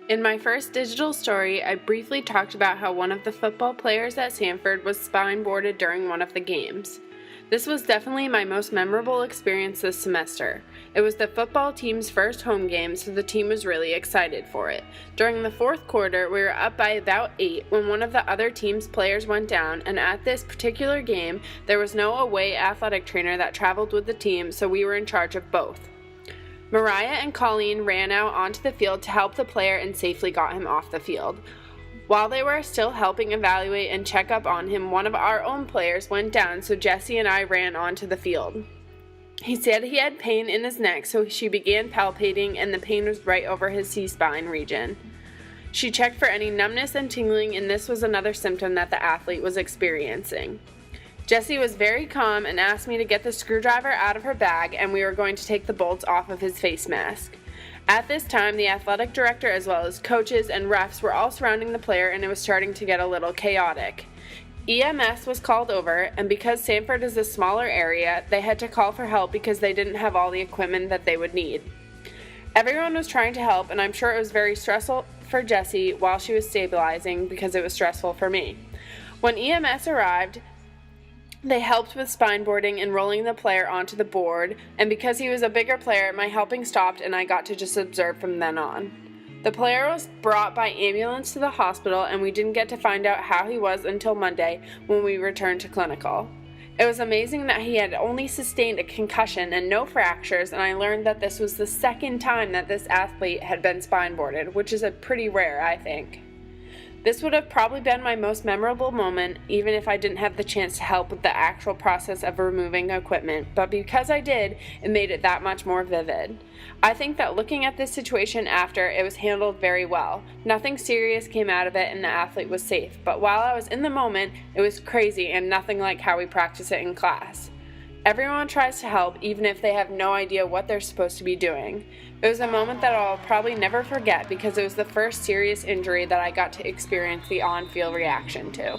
In my first digital story, I briefly talked about how one of the football players at Sanford was spine-boarded during one of the games. This was definitely my most memorable experience this semester. It was the football team's first home game, so the team was really excited for it. During the fourth quarter, we were up by about 8 when one of the other team's players went down, and at this particular game, there was no away athletic trainer that traveled with the team, so we were in charge of both. Mariah and Colleen ran out onto the field to help the player and safely got him off the field. While they were still helping evaluate and check up on him, one of our own players went down, so Jesse and I ran onto the field. He said he had pain in his neck, so she began palpating, and the pain was right over his C-spine region. She checked for any numbness and tingling, and this was another symptom that the athlete was experiencing. Jessie was very calm and asked me to get the screwdriver out of her bag, and we were going to take the bolts off of his face mask. At this time, the athletic director as well as coaches and refs were all surrounding the player, and it was starting to get a little chaotic. EMS was called over, and because Sanford is a smaller area, they had to call for help because they didn't have all the equipment that they would need. Everyone was trying to help, and I'm sure it was very stressful for Jessie while she was stabilizing because it was stressful for me. When EMS arrived, they helped with spine boarding and rolling the player onto the board, and because he was a bigger player, my helping stopped and I got to just observe from then on. The player was brought by ambulance to the hospital, and we didn't get to find out how he was until Monday when we returned to clinical. It was amazing that he had only sustained a concussion and no fractures, and I learned that this was the second time that this athlete had been spine boarded, which is a pretty rare, I think. This would have probably been my most memorable moment, even if I didn't have the chance to help with the actual process of removing equipment, but because I did, it made it that much more vivid. I think that looking at this situation after, it was handled very well. Nothing serious came out of it and the athlete was safe, but while I was in the moment, it was crazy and nothing like how we practice it in class. Everyone tries to help, even if they have no idea what they're supposed to be doing. It was a moment that I'll probably never forget because it was the first serious injury that I got to experience the on-field reaction to.